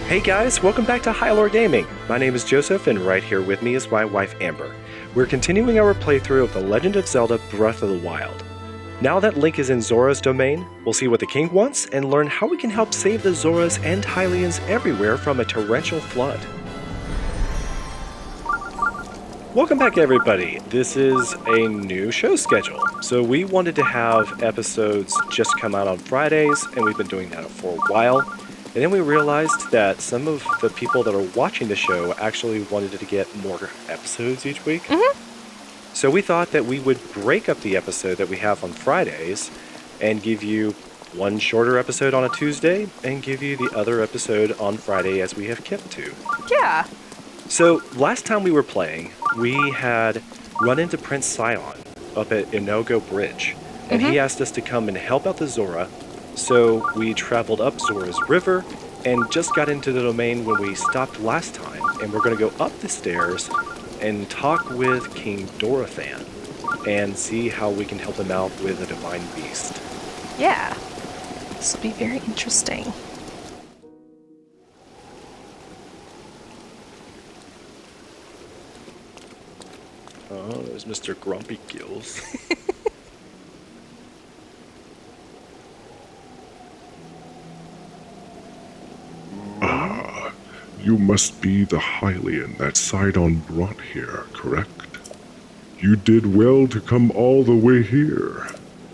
Hey guys, welcome back to Hylore Gaming. My name is Joseph, and right here with me is my wife Amber. We're continuing our playthrough of The Legend of Zelda Breath of the Wild. Now that Link is in Zora's domain, we'll see what the king wants and learn how we can help save the Zoras and Hylians everywhere from a torrential flood. Welcome back everybody. This is a new show schedule. So we wanted to have episodes just come out on Fridays, and we've been doing that for a while. And then we realized that some of the people that are watching the show actually wanted to get more episodes each week. So we thought that we would break up the episode that we have on Fridays and give you one shorter episode on a Tuesday and give you the other episode on Friday as we have kept to. Yeah. So last time we were playing, we had run into Prince Sidon up at Inogo Bridge. And he asked us to come and help out the Zora. So we traveled up Zora's River and just got into the domain when we stopped last time. And we're going to go up the stairs and talk with King Dorephan and see how we can help him out with the Divine Beast. Yeah. This will be very interesting. Oh, there's Mr. Grumpy Gills. You must be the Hylian that Sidon brought here, correct? You did well to come all the way here.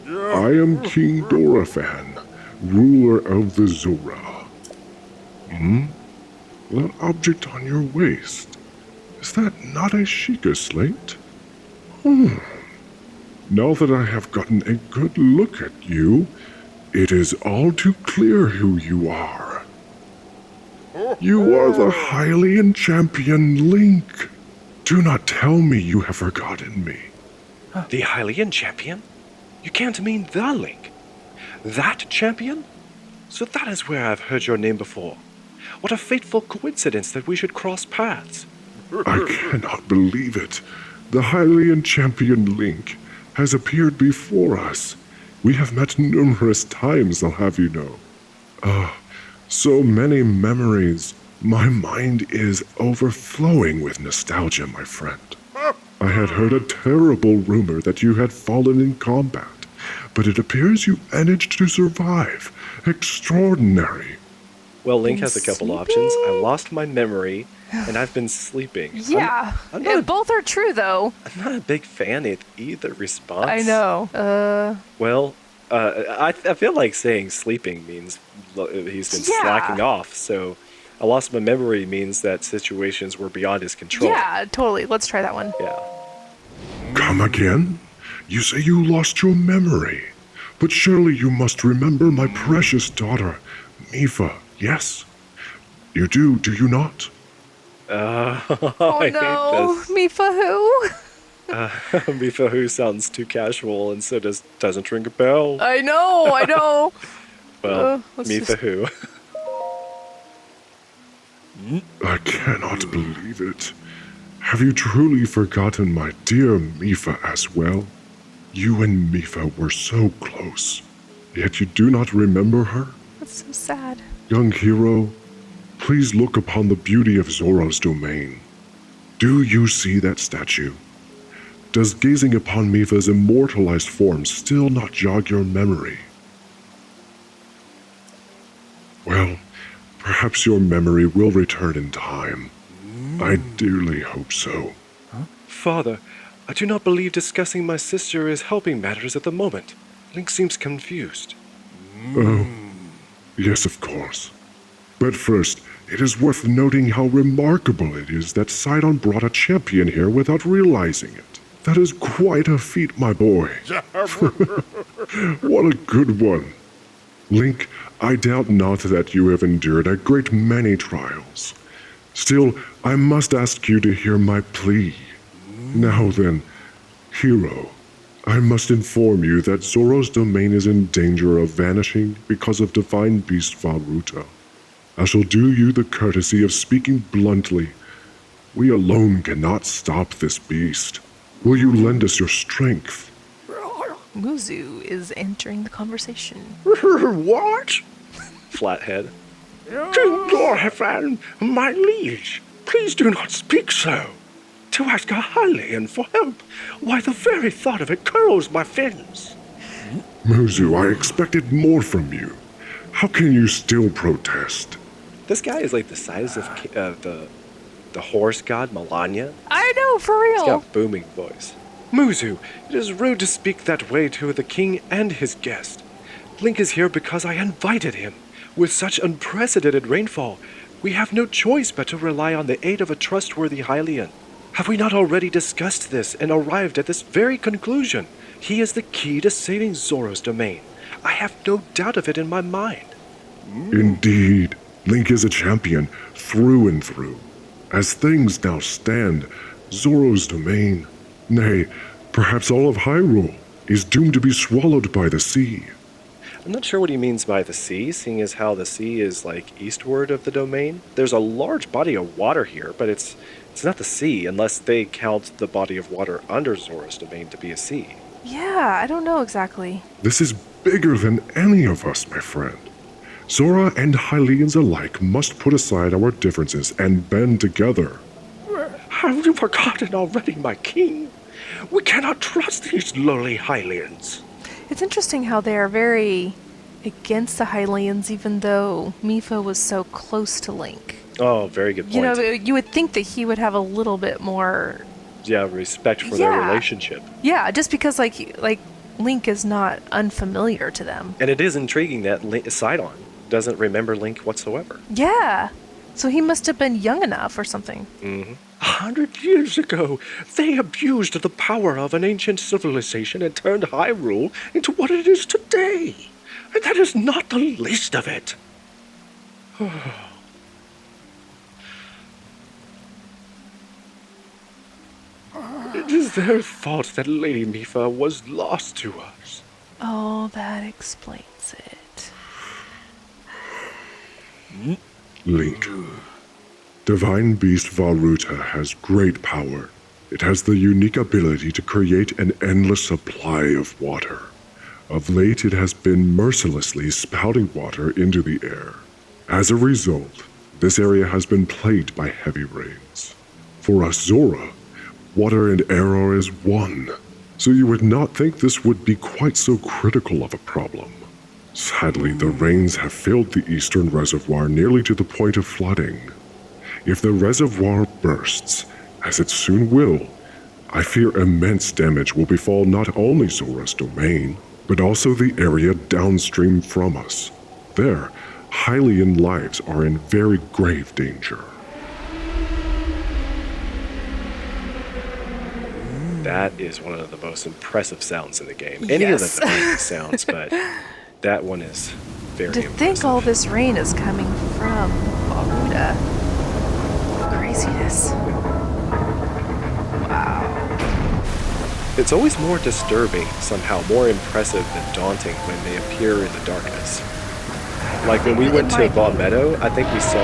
I am King Dorephan, ruler of the Zora. That object on your waist, is that not a Sheikah slate? Now that I have gotten a good look at you, it is all too clear who you are. You are the Hylian champion Link. Do not tell me you have forgotten me. The Hylian champion? You can't mean the Link. That champion? So that is where I've heard your name before. What a fateful coincidence that we should cross paths. I cannot believe it. The Hylian champion Link has appeared before us. We have met numerous times, I'll have you know. So many memories. My mind is overflowing with nostalgia, my friend. I had heard a terrible rumor that you had fallen in combat, but it appears you managed to survive. Extraordinary. Well, Link has a couple options. I lost my memory, and I've been sleeping. Yeah. Both are true, though. I'm not a big fan of either response. I know. Well, I feel like saying sleeping means he's been slacking off, so I lost my memory means that situations were beyond his control. Yeah, totally. Let's try that one. Yeah. Come again? You say you lost your memory, but surely you must remember my precious daughter, Mipha, yes? You do you not? Oh I no, hate this. Mipha who? Mipha who sounds too casual and so doesn't ring a bell. I know. Well, let's Mipha just- who? I cannot believe it. Have you truly forgotten my dear Mipha as well? You and Mipha were so close, yet you do not remember her? That's so sad. Young hero, please look upon the beauty of Zora's domain. Do you see that statue? Does gazing upon Mipha's immortalized form still not jog your memory? Well, perhaps your memory will return in time. I dearly hope so. Father, I do not believe discussing my sister is helping matters at the moment. Link seems confused. Oh, yes, of course. But first, it is worth noting how remarkable it is that Sidon brought a champion here without realizing it. That is quite a feat, my boy. What a good one. Link, I doubt not that you have endured a great many trials. Still, I must ask you to hear my plea. Now then, hero, I must inform you that Zora's domain is in danger of vanishing because of Divine Beast Vah Ruta. I shall do you the courtesy of speaking bluntly. We alone cannot stop this beast. Will you lend us your strength? Muzu is entering the conversation. What? Flathead. King Dorephan, my liege, please do not speak so. To ask a Hylian for help, why the very thought of it curls my fins. Muzu, I expected more from you. How can you still protest? This guy is like the size of the horse god Melania. I know, for He's real. got a booming voice. Muzu, it is rude to speak that way to the king and his guest. Link is here because I invited him. With such unprecedented rainfall, we have no choice but to rely on the aid of a trustworthy Hylian. Have we not already discussed this and arrived at this very conclusion? He is the key to saving Zora's domain. I have no doubt of it in my mind. Indeed, Link is a champion through and through. As things now stand, Zora's domain, nay, perhaps all of Hyrule, is doomed to be swallowed by the sea. I'm not sure what he means by the sea, seeing as how the sea is like eastward of the domain. There's a large body of water here, but it's not the sea unless they count the body of water under Zora's domain to be a sea. Yeah, I don't know exactly. This is bigger than any of us, my friend. Zora and Hylians alike must put aside our differences and band together. Have you forgotten already, my king? We cannot trust these lowly Hylians. It's interesting how they are very against the Hylians, even though Mipha was so close to Link. Oh, very good point. You know, you would think that he would have a little bit more... Yeah, respect for their relationship. Yeah, just because, like Link is not unfamiliar to them. And it is intriguing that Sidon doesn't remember Link whatsoever. Yeah. So he must have been young enough or something. Mm-hmm. 100 years ago, they abused the power of an ancient civilization and turned Hyrule into what it is today. And that is not the least of it. It is their fault that Lady Mipha was lost to us. Oh, that explains it. Link. Divine Beast Vah Ruta has great power. It has the unique ability to create an endless supply of water. Of late, it has been mercilessly spouting water into the air. As a result, this area has been plagued by heavy rains. For us Zora, water and air are as one, so you would not think this would be quite so critical of a problem. Sadly, the rains have filled the Eastern Reservoir nearly to the point of flooding. If the reservoir bursts, as it soon will, I fear immense damage will befall not only Zora's domain, but also the area downstream from us. There, Hylian lives are in very grave danger. That is one of the most impressive sounds in the game. Any of the amazing sounds, but that one is very To impressive. think all this rain is coming from Vah Ruta. Craziness. Wow. It's always more disturbing, somehow more impressive than daunting when they appear in the darkness. Like when we went to Vah Meadow, I think we saw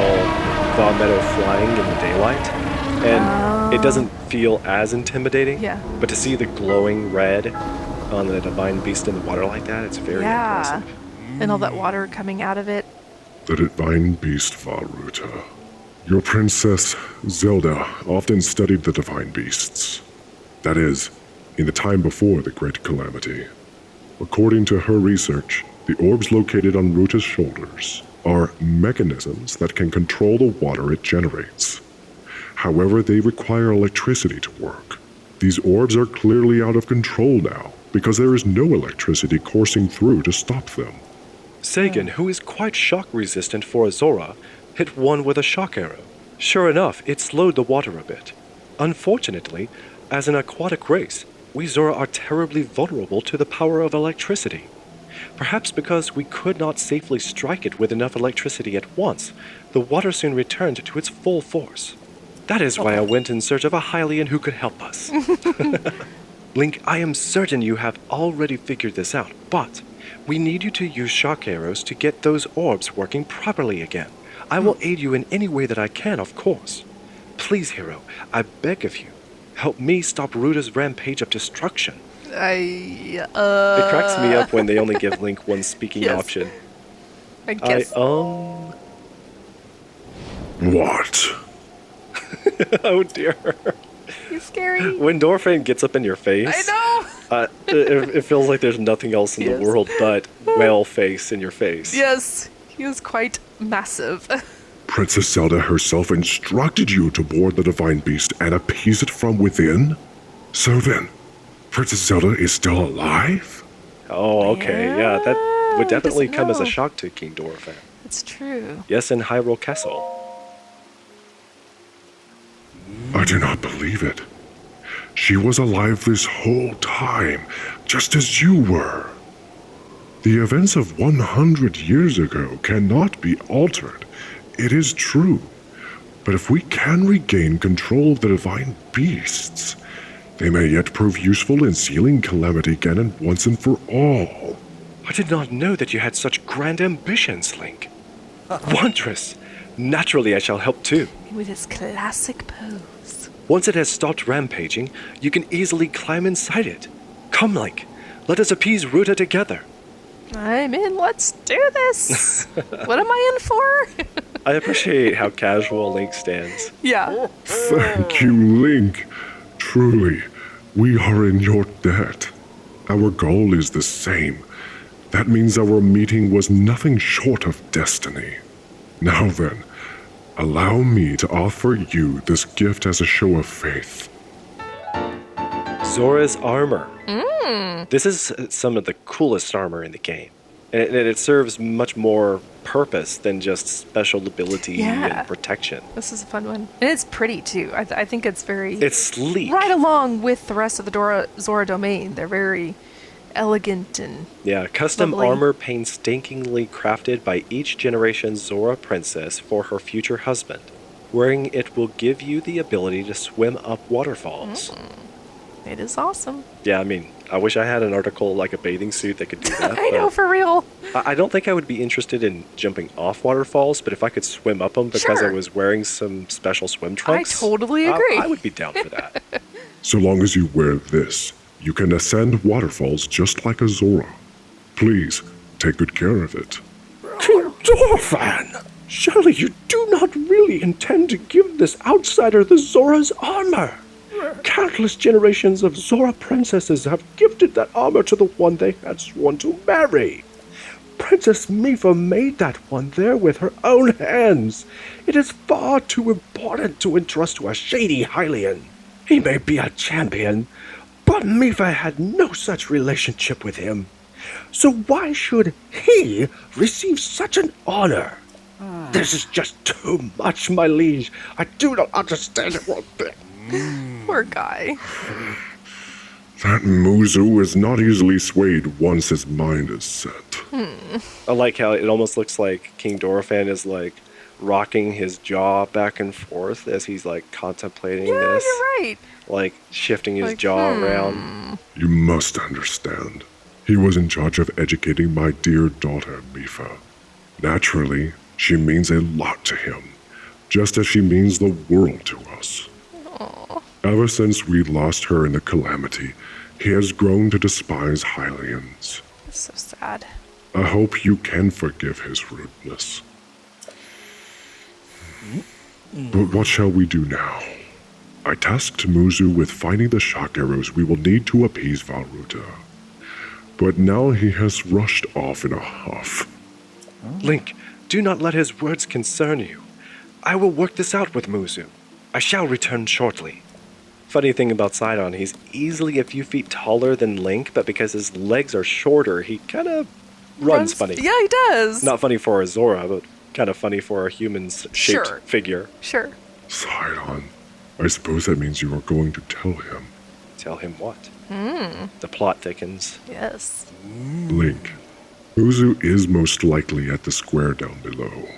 Vah Meadow flying in the daylight, and it doesn't feel as intimidating. Yeah. But to see the glowing red on the Divine Beast in the water like that, it's very impressive. And all that water coming out of it. The Divine Beast Vah Ruta. Your princess, Zelda, often studied the Divine Beasts. That is, in the time before the Great Calamity. According to her research, the orbs located on Ruta's shoulders are mechanisms that can control the water it generates. However, they require electricity to work. These orbs are clearly out of control now, because there is no electricity coursing through to stop them. Sagan, who is quite shock resistant for a Zora, hit one with a shock arrow. Sure enough, it slowed the water a bit. Unfortunately, as an aquatic race, we Zora are terribly vulnerable to the power of electricity. Perhaps because we could not safely strike it with enough electricity at once, the water soon returned to its full force. That is why I went in search of a Hylian who could help us. Link, I am certain you have already figured this out, but we need you to use shock arrows to get those orbs working properly again. I will aid you in any way that I can, of course. Please, hero, I beg of you, help me stop Ruta's rampage of destruction. It cracks me up when they only give Link one speaking option. I guess. What? Oh dear. He's scary. When Dorephan gets up in your face, I know. it feels like there's nothing else in the Yes. world but whale face in your face. Yes, he is quite massive. Princess Zelda herself instructed you to board the Divine Beast and appease it from within? So then, Princess Zelda is still alive? Oh, okay. Yeah, that would Yeah, he definitely doesn't come as a know. shock to King Dorephan. It's true. Yes, in Hyrule Castle. I do not believe it. She was alive this whole time, just as you were. The events of 100 years ago cannot be altered. It is true. But if we can regain control of the divine beasts, they may yet prove useful in sealing Calamity Ganon once and for all. I did not know that you had such grand ambitions, Link. Wondrous. Naturally, I shall help too. With his classic pose. Once it has stopped rampaging, you can easily climb inside it. Come, Link. Let us appease Ruta together. I'm in. Let's do this. What am I in for? I appreciate how casual Link stands. Yeah. Thank you, Link. Truly, we are in your debt. Our goal is the same. That means our meeting was nothing short of destiny. Now then, allow me to offer you this gift as a show of faith. Zora's armor. This is some of the coolest armor in the game. And it serves much more purpose than just special ability Yeah. and protection. This is a fun one. And it's pretty, too. I think it's very... It's sleek. right along with the rest of the Zora domain. They're very elegant and... Yeah, custom lovely. armor painstakingly crafted by each generation's Zora princess for her future husband. Wearing it will give you the ability to swim up waterfalls. It is awesome. Yeah, I mean, I wish I had an article like a bathing suit that could do that. I know, but for real. I don't think I would be interested in jumping off waterfalls, but if I could swim up them because I Sure. was wearing some special swim trunks, totally agree. I would be down for that. So long as you wear this, you can ascend waterfalls just like a Zora. Please, take good care of it. King Dorephan! Surely you do not really intend to give this outsider the Zora's armor. Countless generations of Zora princesses have gifted that armor to the one they had sworn to marry. Princess Mipha made that one there with her own hands. It is far too important to entrust to a shady Hylian. He may be a champion, but Mipha had no such relationship with him. So why should he receive such an honor? This is just too much, my liege. I do not understand it one bit. Poor guy. That Muzu is not easily swayed once his mind is set. I like how it almost looks like King Dorephan is like rocking his jaw back and forth as he's like contemplating Yeah, this. you're right. Like shifting his Like, jaw around. You must understand. He was in charge of educating my dear daughter, Mipha. Naturally, she means a lot to him, just as she means the world to us. Ever since we lost her in the calamity, he has grown to despise Hylians. It's so sad. I hope you can forgive his rudeness. But what shall we do now? I tasked Muzu with finding the shock arrows we will need to appease Vah Ruta. But now he has rushed off in a huff. Link, do not let his words concern you. I will work this out with Muzu. I shall return shortly. Funny thing about Sidon, he's easily a few feet taller than Link, but because his legs are shorter, he kind of runs funny. Yeah, he does. Not funny for a Zora, but kind of funny for a human's shaped Sure. figure. Sure. Sidon, I suppose that means you are going to tell him. Tell him what? The plot thickens. Yes. Link, Muzu is most likely at the square down below.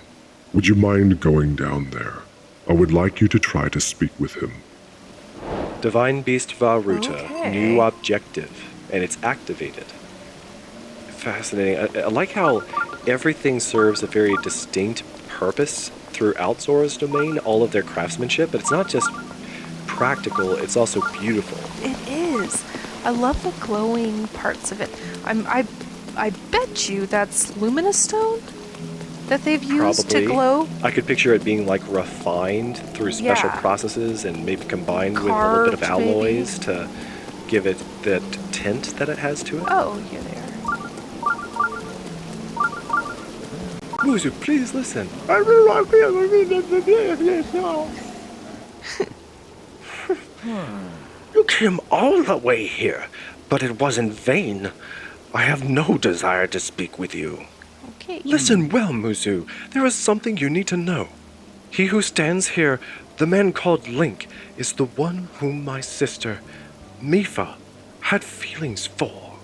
Would you mind going down there? I would like you to try to speak with him. Divine Beast Vah Ruta, Okay. new objective, and it's activated. Fascinating. I like how everything serves a very distinct purpose throughout Zora's domain, all of their craftsmanship, but it's not just practical, it's also beautiful. It is. I love the glowing parts of it. I bet you that's luminous stone. that they've used Probably. to glow. I could picture it being like refined through special Yeah. processes and maybe combined with a little bit of Carved, maybe. alloys to give it that tint that it has to it. Oh, here they are. Muzu, please listen. You came all the way here, but it was in vain. I have no desire to speak with you. Okay. Listen well, Muzu. There is something you need to know. He who stands here, the man called Link, is the one whom my sister, Mipha, had feelings for.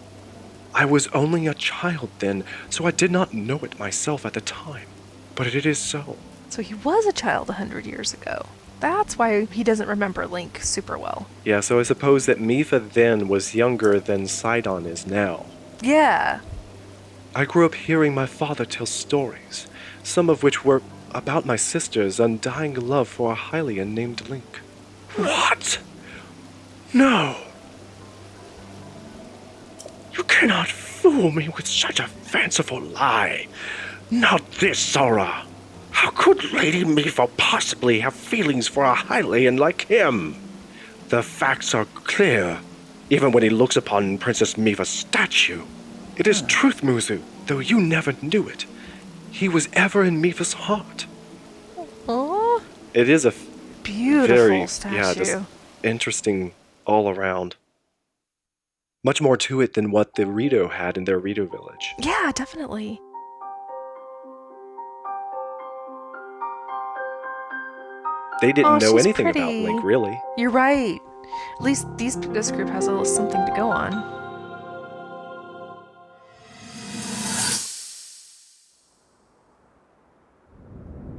I was only a child then, so I did not know it myself at the time. But it is so. So he was a child 100 years ago. That's why he doesn't remember Link super well. Yeah, so I suppose that Mipha then was younger than Sidon is now. Yeah. I grew up hearing my father tell stories, some of which were about my sister's undying love for a Hylian named Link. What? No. You cannot fool me with such a fanciful lie. Not this, Zora. How could Lady Mipha possibly have feelings for a Hylian like him? The facts are clear, even when he looks upon Princess Mipha's statue. It is truth, Muzu, though you never knew it. He was ever in Mipha's heart. Oh, It is a beautiful very, statue. just interesting all around. Much more to it than what the Rito had in their Rito village. Yeah, definitely. They didn't know she's anything about pretty. Link, really. You're right. At least this group has a little something to go on.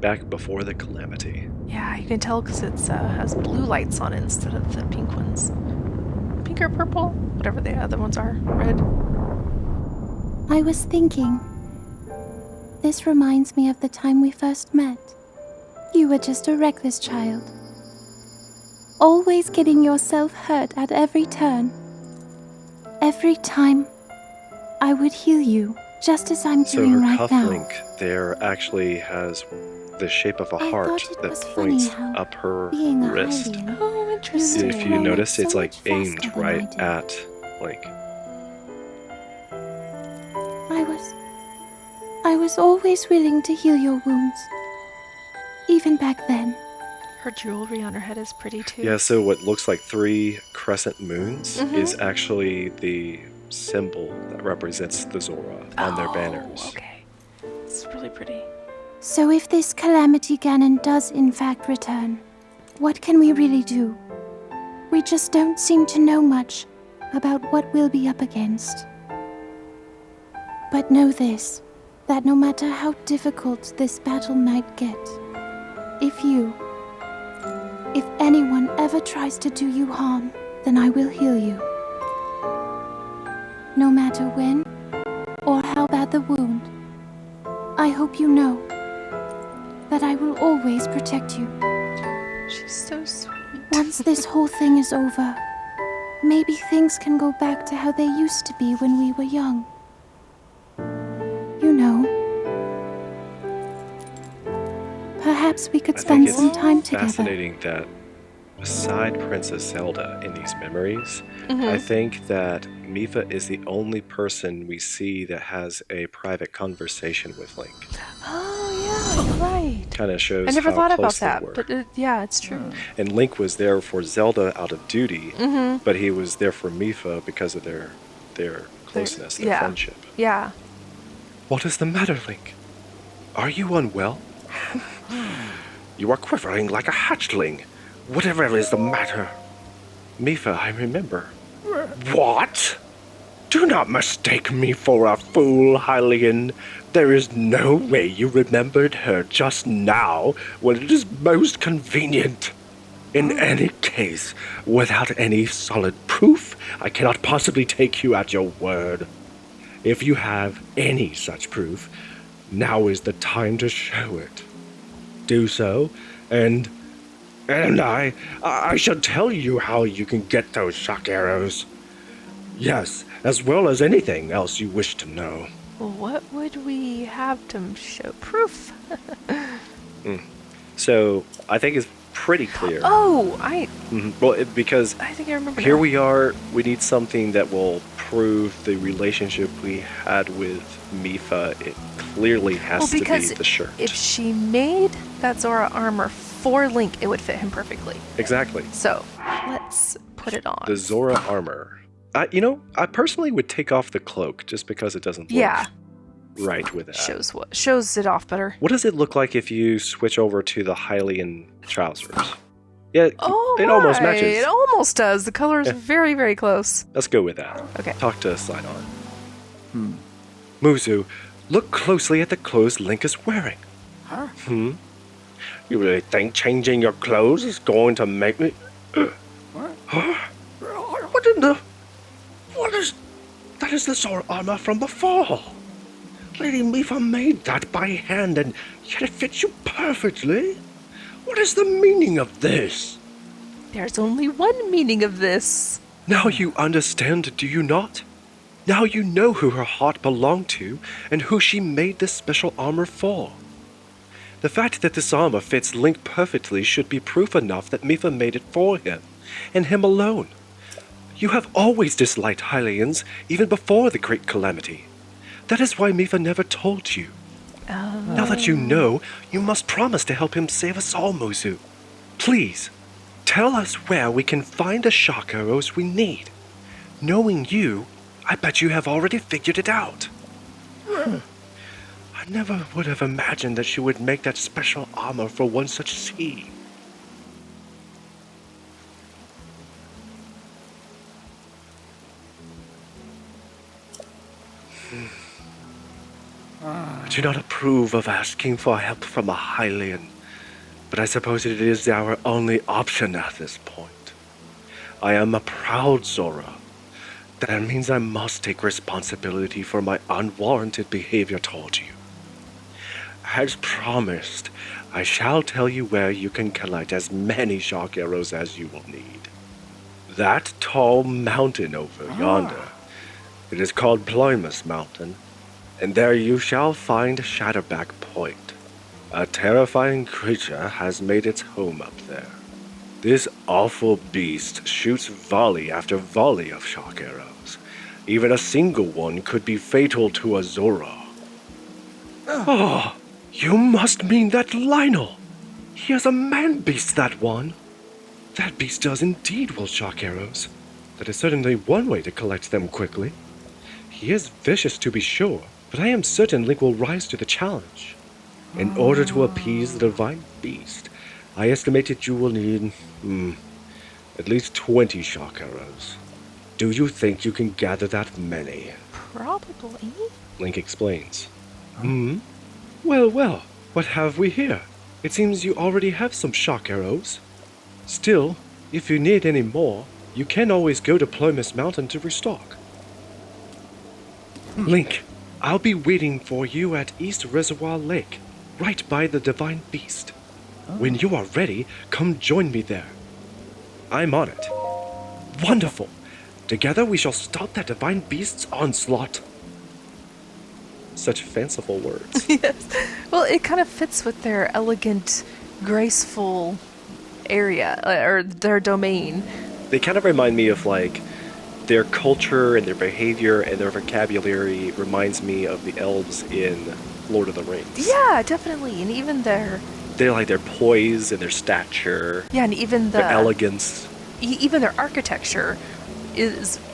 Back before the calamity. Yeah, you can tell because it has blue lights on it instead of the pink ones. Pink or purple? Whatever the other ones are. Red. I was thinking. This reminds me of the time we first met. You were just a reckless child. Always getting yourself hurt at every turn. Every time, I would heal you, just as I'm So doing her right now. cufflink there actually has the shape of a I heart thought it that was funny points how up her being a wrist. Hylian, Oh, interesting. If you notice, it's so like much faster aimed than I right did. at Link. I was always willing to heal your wounds. Even back then. Her jewelry on her head is pretty too. Yeah, so what looks like 3 crescent moons Mhm. is actually the symbol that represents the Zora on their Oh, banners. Okay. It's really pretty. So if this calamity Ganon does in fact return, what can we really do? We just don't seem to know much about what we'll be up against. But know this, that no matter how difficult this battle might get, if anyone ever tries to do you harm, then I will heal you. No matter when or how bad the wound, I hope you know that I will always protect you. She's so sweet. Once this whole thing is over, maybe things can go back to how they used to be when we were young. You know. Perhaps we could I spend think some it's time together. fascinating that beside Princess Zelda in these memories, Mhm. I think that Mipha is the only person we see that has a private conversation with Link. Oh, yeah, you're right. Kind of shows I never how thought about close that, they were. but yeah, it's true. And Link was there for Zelda out of duty, Mm-hmm. but he was there for Mipha because of their closeness, their yeah. friendship. Yeah. What is the matter, Link? Are you unwell? You are quivering like a hatchling. Whatever is the matter? Mipha, I remember. What? Do not mistake me for a fool, Hylian. There is no way you remembered her just now when it is most convenient. In any case, without any solid proof, I cannot possibly take you at your word. If you have any such proof, now is the time to show it. Do so, and I shall tell you how you can get those shock arrows. Yes, as well as anything else you wish to know. What would we have to show proof? So I think it's pretty clear. Oh, Because I think I remember. here now. we are. We need something that will prove the relationship we had with Mipha. It clearly has to be because the shirt. if she made that Zora armor for Link, it would fit him perfectly. Exactly. So let's put it on. The Zora armor. I personally would take off the cloak just because it doesn't look Yeah. right with that. Shows it off better. What does it look like if you switch over to the Hylian trousers? Yeah, Oh, it almost right. matches. It almost does. The color is Yeah. very, very close. Let's go with that. Okay. Talk to Sidon. Muzu, look closely at the clothes Link is wearing. Huh? You really think changing your clothes is going to make me... What? Huh? What in the... What is... That is the Zora armor from before. Lady Mipha made that by hand, and yet it fits you perfectly. What is the meaning of this? There's only one meaning of this. Now you understand, do you not? Now you know who her heart belonged to, and who she made this special armor for. The fact that this armor fits Link perfectly should be proof enough that Mipha made it for him, and him alone. You have always disliked Hylians, even before the Great Calamity. That is why Mipha never told you. Now that you know, you must promise to help him save us all, Muzu. Please, tell us where we can find the shock arrows we need. Knowing you, I bet you have already figured it out. I never would have imagined that she would make that special armor for one such sea. I do not approve of asking for help from a Hylian, but I suppose it is our only option at this point. I am a proud Zora. That means I must take responsibility for my unwarranted behavior toward you. As promised, I shall tell you where you can collect as many shark arrows as you will need. That tall mountain over yonder. It is called Ploymus Mountain, and there you shall find Shadowback Point. A terrifying creature has made its home up there. This awful beast shoots volley after volley of shark arrows. Even a single one could be fatal to a Zora. Oh, you must mean that Lynel. He is a man-beast, that one. That beast does indeed wield shark arrows. That is certainly one way to collect them quickly. He is vicious, to be sure, but I am certain Link will rise to the challenge. In order to appease the Divine Beast, I estimate that you will need, at least 20 shark arrows. Do you think you can gather that many? Probably. Link explains. Well, what have we here? It seems you already have some shark arrows. Still, if you need any more, you can always go to Ploymus Mountain to restock. Link, I'll be waiting for you at East Reservoir Lake, right by the Divine Beast. When you are ready, come join me there. I'm on it. Wonderful! Together we shall stop that Divine Beast's onslaught. Such fanciful words. Yes. Well, it kind of fits with their elegant, graceful area, or their domain. They kind of remind me of like their culture and their behavior and their vocabulary reminds me of the elves in Lord of the Rings. Yeah, definitely. And even their poise and their stature, and even their elegance. Even their architecture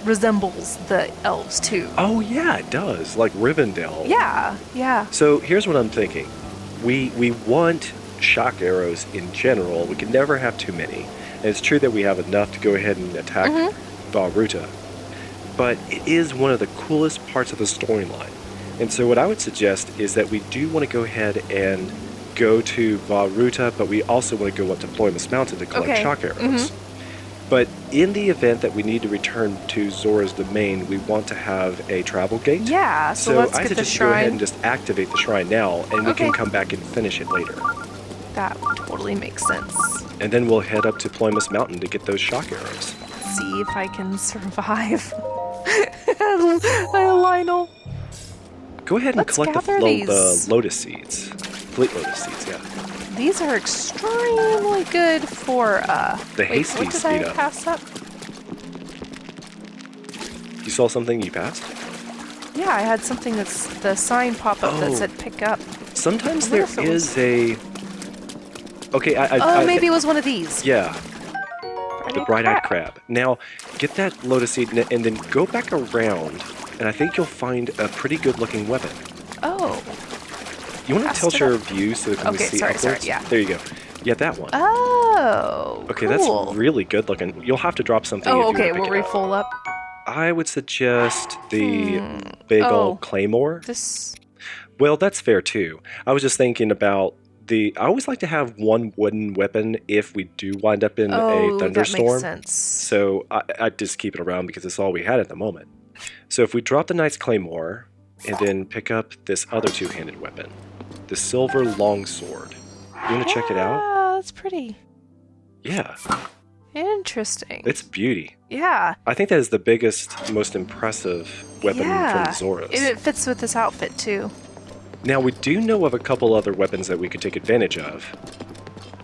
resembles the elves too. Oh yeah, it does. Like Rivendell. Yeah. So here's what I'm thinking. We want shock arrows in general. We can never have too many. And it's true that we have enough to go ahead and attack Vah Ruta. But it is one of the coolest parts of the storyline. And so what I would suggest is that we do want to go ahead and go to Vah Ruta, but we also want to go up to Ploymus Mountain to collect shock arrows. But in the event that we need to return to Zora's domain, we want to have a travel gate. Yeah, so let's I get the suggest go ahead shrine. and just activate the shrine now, and we can come back and finish it later. That totally makes sense. And then we'll head up to Ploymus Mountain to get those shock arrows. See if I can survive. Lynel. Go ahead and Let's collect gather the these. lotus seeds. Fleet lotus seeds, yeah. These are extremely good for, The wait, hasty what did speed I up. pass up? You saw something you passed? Yeah, I had something that's the sign pop up that Oh. said pick up. Sometimes I there wonder if it was- is a... Okay, Oh, maybe it was one of these. Yeah, the bright-eyed crab. crab. Now, get that lotus seed and then go back around, and I think you'll find a pretty good-looking weapon. Oh. You want to Passed tilt it your up. view so that we Okay, see sorry, upwards? yeah. There you go. Yeah, that one. Oh. Okay, cool. that's really good-looking. You'll have to drop something Oh, if you okay. want to Will pick we it up. full up? I would suggest the big Oh. old claymore. This. Well, that's fair too. I was just thinking about I always like to have one wooden weapon if we do wind up in Oh, a thunderstorm. that makes sense. So I just keep it around because it's all we had at the moment. So if we drop the Knight's Claymore and then pick up this other two-handed weapon, the silver longsword. You want to check it out? Yeah, that's pretty. Yeah, Interesting. it's beauty. Yeah. I think that is the biggest, most impressive weapon yeah. from Zora's. It fits with this outfit too. Now, we do know of a couple other weapons that we could take advantage of.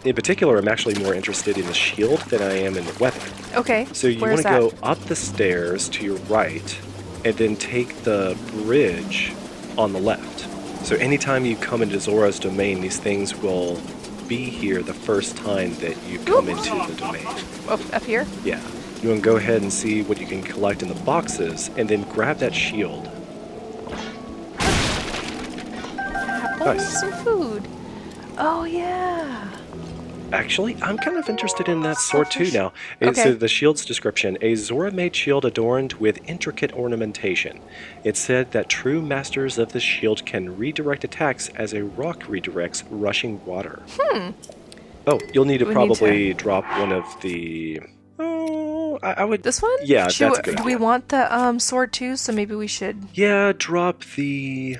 In particular, I'm actually more interested in the shield than I am in the weapon. Okay. So you want where's to that? go up the stairs to your right, and then take the bridge on the left. So anytime you come into Zora's domain, these things will be here the first time that you come into the domain. Oh, up here? Yeah. You want to go ahead and see what you can collect in the boxes, and then grab that shield. Nice. Some food. Oh, yeah. Actually, I'm kind of interested in that sword too now. Okay. So the shield's description, a Zora-made shield adorned with intricate ornamentation. It said that true masters of the shield can redirect attacks as a rock redirects rushing water. Oh, you'll need to We need probably drop one of the... Oh, I would... This one? Yeah, that's a good Do we idea. want the sword too? So maybe we should. Yeah, drop the...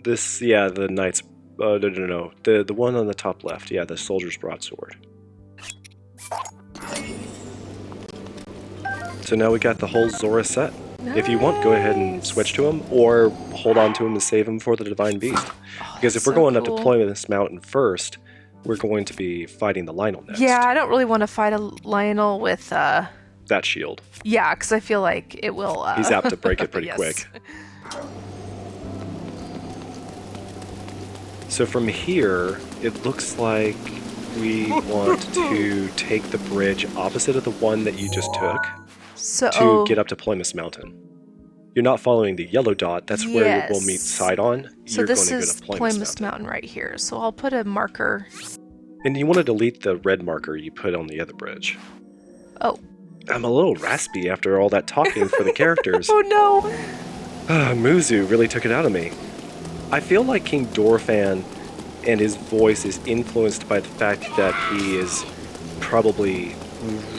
the knight's... no. The one on the top left. Yeah, the soldier's broadsword. So now we got the whole Zora set. If you want, go ahead and switch to him, or hold on to him and save him for the Divine Beast. Because if that's we're so going up to cool. Ploymus Mountain first, we're going to be fighting the Lynel next. Yeah, I don't really want to fight a Lynel with. That shield. Yeah, because I feel like it will. He's apt to break it pretty yes. quick. So from here, it looks like we want to take the bridge opposite of the one that you just took So to get up to Ploymus Mountain. You're not following the yellow dot. That's where we'll meet Yes. Sidon. So You're this going to is go to Ploymus Ploymus Mountain. Mountain right here. So I'll put a marker. And you want to delete the red marker you put on the other bridge. Oh. I'm a little raspy after all that talking for the characters. Oh no! Muzu really took it out of me. I feel like King Dorephan and his voice is influenced by the fact that he is probably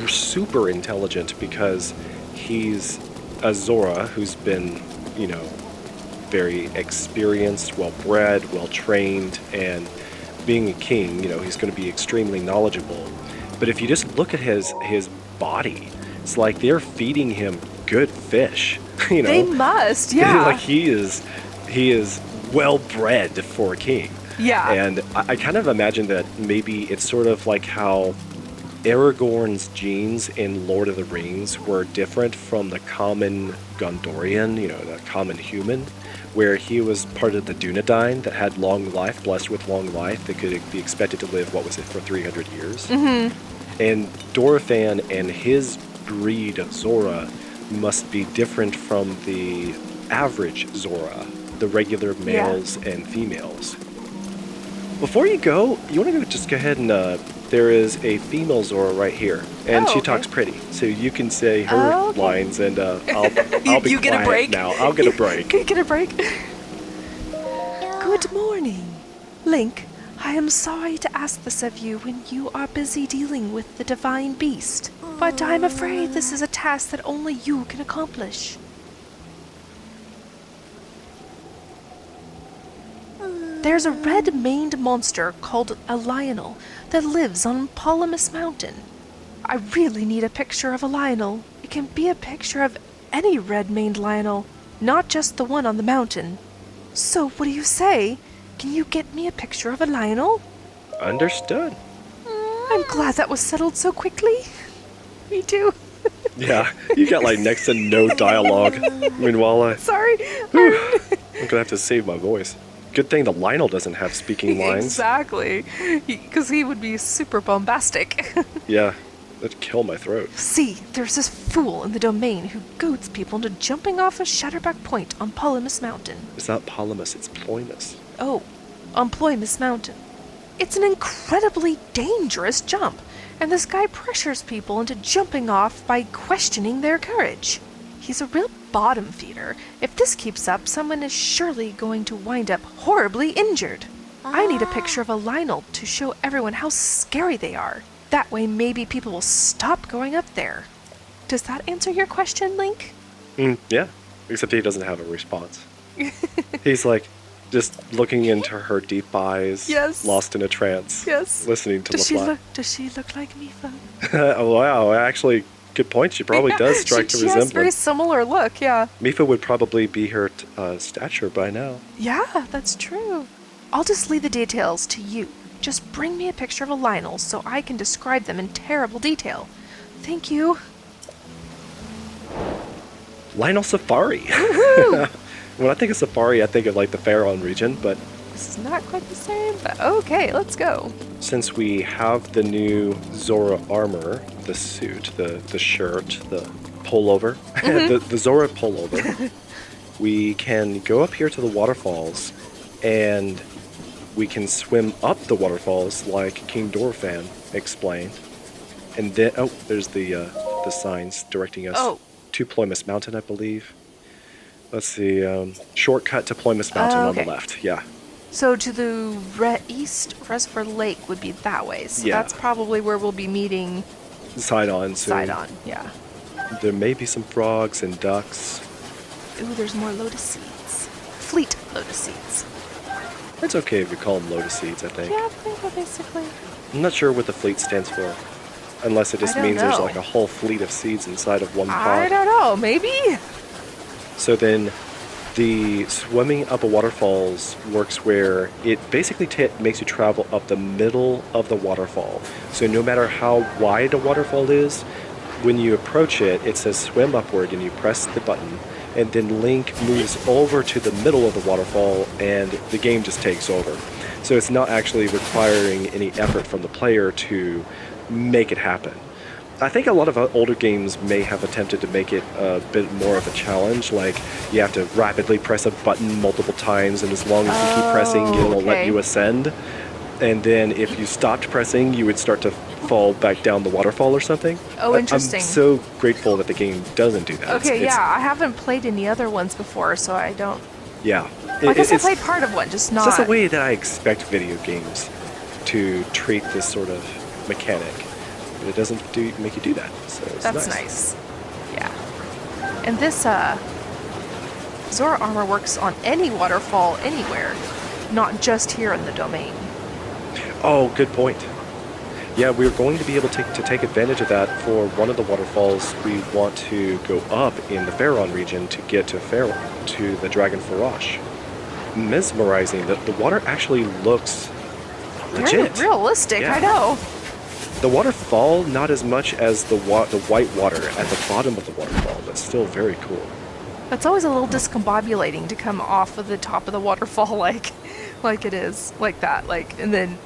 super intelligent because he's a Zora who's been, very experienced, well-bred, well-trained, and being a king, he's going to be extremely knowledgeable. But if you just look at his body, it's like they're feeding him good fish, They must, yeah. like he is well bred for a king. Yeah. And I kind of imagine that maybe it's sort of like how Aragorn's genes in Lord of the Rings were different from the common Gondorian, the common human, where he was part of the Dunedain that had long life, blessed with long life, that could be expected to live, for 300 years. Mm-hmm. And Dorephan and his breed of Zora must be different from the average Zora, the regular males and females. Before you go, you want to just go ahead and there is a female Zora right here, and she talks pretty, so you can say her lines, and I'll be You get a quiet break? now. I'll get a break. Get a break. Good morning. Link, I am sorry to ask this of you when you are busy dealing with the Divine Beast, but I'm afraid this is a task that only you can accomplish. There's a red-maned monster called a Lynel that lives on Ploymus Mountain. I really need a picture of a Lynel. It can be a picture of any red-maned Lynel, not just the one on the mountain. So, what do you say? Can you get me a picture of a Lynel? Understood. I'm glad that was settled so quickly. Me too. Yeah, you got like next to no dialogue. Meanwhile, Sorry. I'm gonna have to save my voice. Good thing the Lynel doesn't have speaking lines. Exactly. Because he would be super bombastic. Yeah, that'd kill my throat. See, there's this fool in the domain who goads people into jumping off a Shatterback Point on Ploymus Mountain. It's not Ploymus, it's Ploymus. Oh, on Ploymus Mountain. It's an incredibly dangerous jump, and this guy pressures people into jumping off by questioning their courage. He's a real bottom feeder. If this keeps up, someone is surely going to wind up horribly injured. I need a picture of a Lynel to show everyone how scary they are. That way maybe people will stop going up there. Does that answer your question, Link? Yeah, except he doesn't have a response. He's like just looking into her deep eyes, Yes. lost in a trance, Yes. listening to Does she Laflat. look like Mipha? Oh, wow, actually, good point. She probably does strike she a has a very resemblance. similar look, yeah. Mipha would probably be her stature by now. Yeah, that's true. I'll just leave the details to you. Just bring me a picture of a Lynel so I can describe them in terrible detail. Thank you. Lynel Safari. When I think of Safari, I think of like the Pharaoh region, but This is not quite the same, but okay, let's go. since we have the new Zora armor, the suit, the shirt, the pullover, the Zora pullover, we can go up here to the waterfalls and we can swim up the waterfalls like King Dorephan explained. And then, oh, there's the signs directing us Oh. to Ploymus Mountain, I believe. Let's see, shortcut to Ploymus Mountain on the Okay. left, yeah. So to the East Reservoir Lake would be that way. So Yeah. that's probably where we'll be meeting Sidon soon. Sidon. Yeah. There may be some frogs and ducks. Ooh, there's more lotus seeds. Fleet lotus seeds. It's okay if we call them lotus seeds, I think. Yeah, basically. I'm not sure what the fleet stands for. Unless it just I don't means there's know. like a whole fleet of seeds inside of one I pod. don't know. Maybe. So then the swimming up a waterfalls works where it basically makes you travel up the middle of the waterfall. So no matter how wide a waterfall is, when you approach it, it says swim upward and you press the button. And then Link moves over to the middle of the waterfall and the game just takes over. So it's not actually requiring any effort from the player to make it happen. I think a lot of older games may have attempted to make it a bit more of a challenge, like you have to rapidly press a button multiple times, and as long as you keep pressing, it'll let okay. you ascend. And then if you stopped pressing, you would start to fall back down the waterfall or something. Oh, interesting. I'm so grateful that the game doesn't do that. Okay, yeah. I haven't played any other ones before, so I don't. Yeah. I guess I It's played part of one, just not. just the way that I expect video games to treat this sort of mechanic. But it doesn't make you do that. So it's That's nice. Yeah. And this Zora armor works on any waterfall anywhere, not just here in the domain. Oh, good point. Yeah, we're going to be able to take advantage of that for one of the waterfalls. We want to go up in the Pharaoh region to get to to the Dragon Farosh. Mesmerizing. The water actually looks legit. Very realistic, Yeah. I know. The waterfall, not as much as the white water at the bottom of the waterfall, but still very cool. It's always a little discombobulating to come off of the top of the waterfall like it is, like that, and then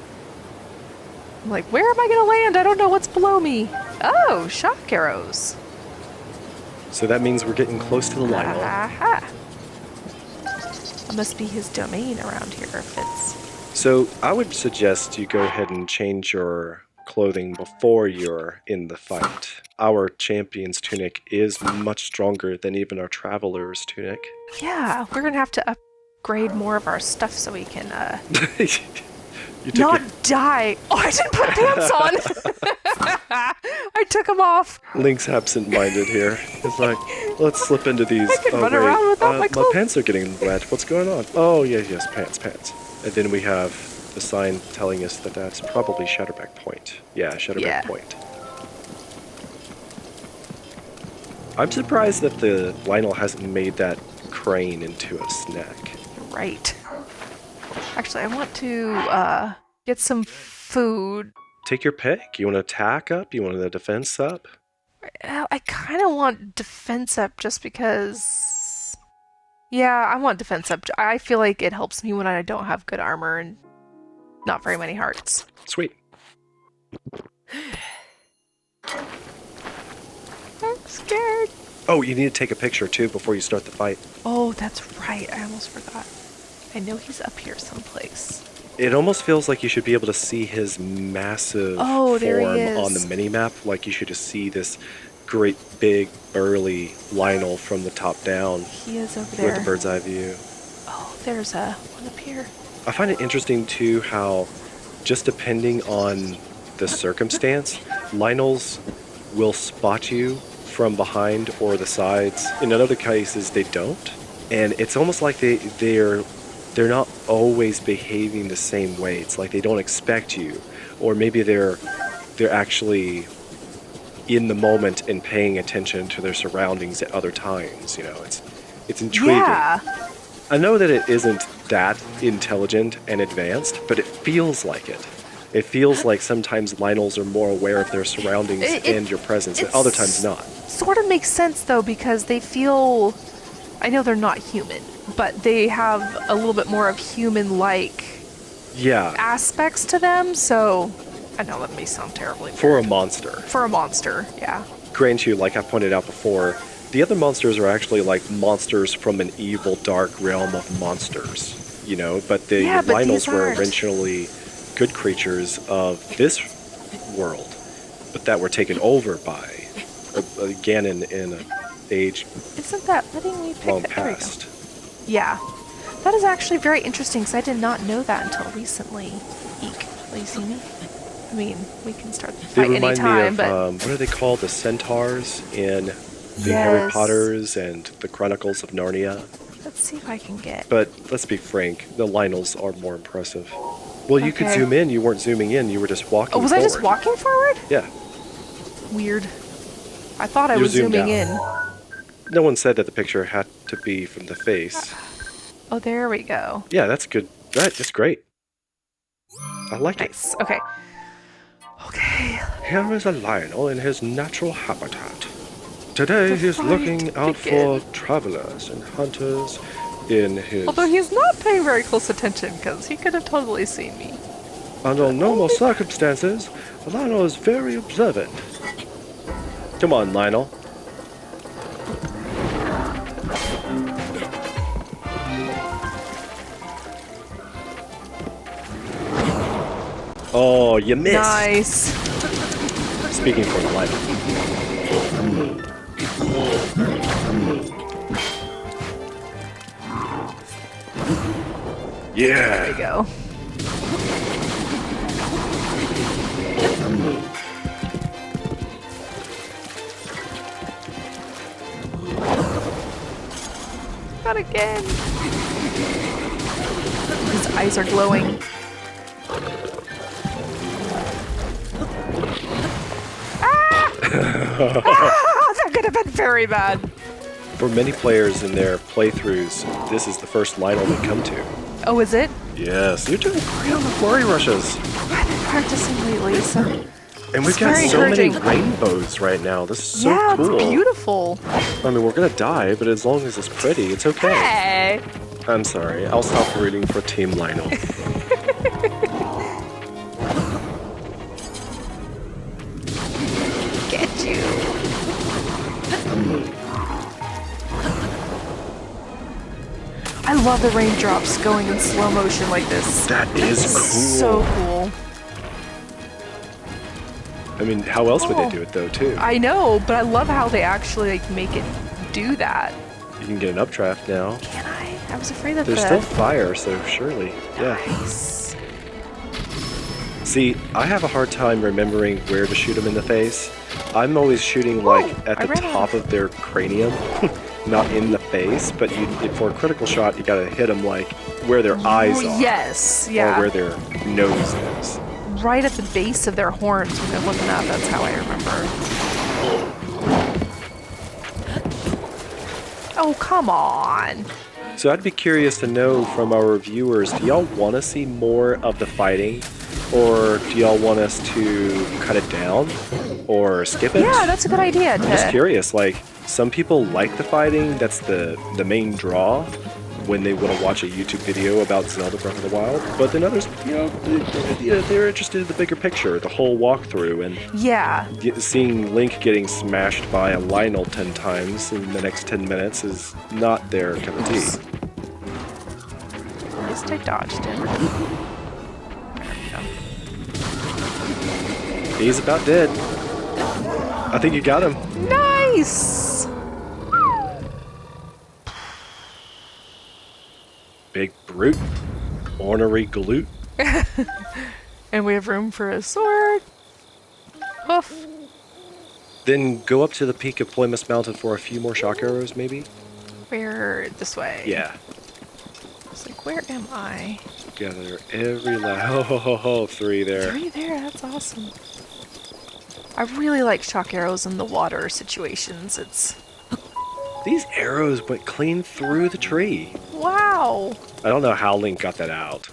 I'm like, where am I gonna land? I don't know what's below me. Oh, shock arrows. So that means we're getting close to the Lynel. Aha. It must be his domain around here if it's. So I would suggest you go ahead and change your clothing before you're in the fight. Our champion's tunic is much stronger than even our traveler's tunic. Yeah, we're gonna have to upgrade more of our stuff so we can You took not your die. Oh, I didn't put pants on. I took them off. Link's absent-minded here. It's like, let's slip into these. I can run around without my my clothes. pants are getting wet. What's going on? Oh, yes, pants. And then we have the sign telling us that that's probably Shatterback Point. Yeah, Shatterback Point. I'm surprised that the Lynel hasn't made that crane into a snack. right. Actually, I want to get some food. Take your pick. You want to attack up? You want to defense up? I kind of want defense up just because... Yeah, I want defense up. I feel like it helps me when I don't have good armor and not very many hearts. Sweet. I'm scared. Oh, you need to take a picture too before you start the fight. Oh, that's right. I almost forgot. I know he's up here someplace. It almost feels like you should be able to see his massive there he form is. on the mini-map. Like you should just see this great, big, burly Lynel from the top down He is over there. with the bird's eye view. Oh, there's one up here. I find it interesting too how, just depending on the circumstance, Lynels will spot you from behind or the sides. In other cases, they don't. And it's almost like they're not always behaving the same way. It's like they don't expect you, or maybe they're actually in the moment and paying attention to their surroundings at other times. You know, it's intriguing. Yeah. I know that it isn't that intelligent and advanced, but it feels like it. It feels like sometimes Lynels are more aware of their surroundings and your presence, and other times not. Sort of makes sense though, because they feel... I know they're not human, but they have a little bit more of human-like aspects to them, so... I know that may sound terribly weird. For a monster. For a monster, yeah. Grant you, like I pointed out before, the other monsters are actually like monsters from an evil, dark realm of monsters, you know? But the Lynels were originally good creatures of this world, but that were taken over by Ganon in an age Isn't that letting me pick long it? There we go. past. Yeah. That is actually very interesting, because I did not know that until recently. Eek. Will you see me? I mean, we can start the They fight remind anytime, me of, but... what are they called? The centaurs in the Harry Potters and the Chronicles of Narnia. Let's see if I can get... But let's be frank, the Lynels are more impressive. Well, you could zoom in, you weren't zooming in, you were just walking forward. Oh, was I just walking forward? Yeah. Weird. I thought I was zooming in. No one said that the picture had to be from the face. Oh, there we go. Yeah, that's good. That's great. I like Nice. it. Okay. Okay. Here is a Lynel in his natural habitat. Today he's looking out for travelers and hunters in his... Although he's not paying very close attention, because he could have totally seen me. Under normal circumstances, Lynel is very observant. Come on, Lynel. Oh, you missed. Nice. Speaking for the Lynel. Yeah. There we go. Not again. His eyes are glowing. That could have been very bad. For many players in their playthroughs, this is the first Lynel they come to. Oh, is it? Yes, you're doing great on the flurry rushes. I've been practicing lately, so... And we've got so many rainbows right now. This is so cool. Yeah, it's beautiful. I mean, we're gonna die, but as long as it's pretty, it's okay. Hey! I'm sorry. I'll stop rooting for Team Lynel. Get you. I love the raindrops going in slow motion like this. That is cool. So cool. I mean, how else would they do it, though, too? I know, but I love how they actually like make it do that. You can get an updraft now. Can I? I was afraid that There's still fire, so surely. Yeah. Nice. See, I have a hard time remembering where to shoot them in the face. I'm always shooting, like, at the top of their cranium, not in the face, but for a critical shot, you gotta hit them, like, where their eyes are. Yes, yeah. Or where their nose is. Right at the base of their horns when they're looking up, that's how I remember. Oh, come on. So I'd be curious to know from our viewers, do y'all want to see more of the fighting? Or do y'all want us to cut it down? Or skip it? Yeah, that's a good idea. I'm just curious, like, some people like the fighting, that's the main draw when they want to watch a YouTube video about Zelda Breath of the Wild, but then others, they're interested in the bigger picture, the whole walkthrough, and seeing Link getting smashed by a Lynel 10 times in the next 10 minutes is not their cup of tea. At least I dodged him. He's about dead. I think you got him. Nice! Big brute. Ornery galoot. And we have room for a sword. Hoof. Then go up to the peak of Ploymus Mountain for a few more shock arrows, maybe? Where? This way. Yeah. It's like, where am I? Gather every last... 3 there. 3 there, that's awesome. I really like shock arrows in the water situations. These arrows went clean through the tree. Wow. I don't know how Link got that out.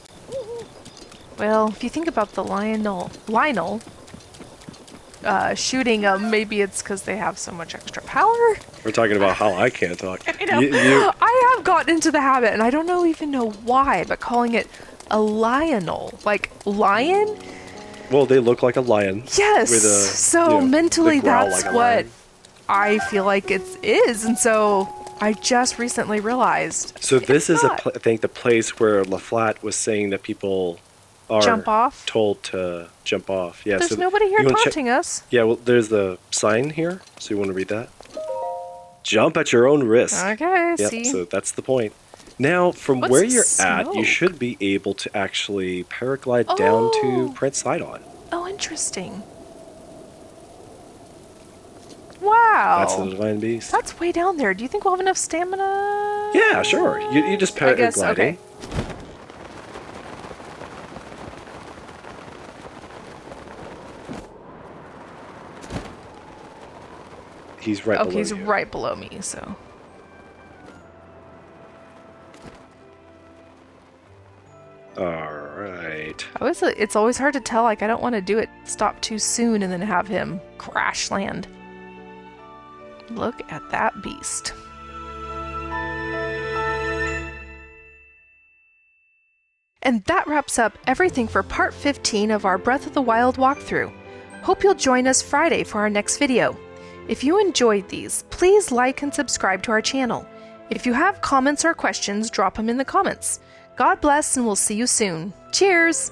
Well, if you think about the Lynel shooting them, maybe it's because they have so much extra power. We're talking about how I can't talk. I know. I have gotten into the habit, and I don't even know why, but calling it a Lynel, like lion. Well, they look like a lion. Yes. With mentally, that's like what I feel like it is, and so I just recently realized. So this is I think the place where Laflat was saying that people are told to jump off. Yeah. There's nobody here taunting us. Yeah. Well, there's the sign here. So you want to read that? Jump at your own risk. Okay. Yep, See. so that's the point. Now, from where you're at, you should be able to actually paraglide down to Prince Sidon. Oh, interesting. Wow. That's the Divine Beast. That's way down there. Do you think we'll have enough stamina? Yeah, sure. You just paragliding. I guess, okay. He's right below you. He's right below me, so... Alright. It's always hard to tell, like, I don't want to do it, stop too soon, and then have him crash land. Look at that beast. And that wraps up everything for part 15 of our Breath of the Wild walkthrough. Hope you'll join us Friday for our next video. If you enjoyed these, please like and subscribe to our channel. If you have comments or questions, drop them in the comments. God bless, and we'll see you soon. Cheers!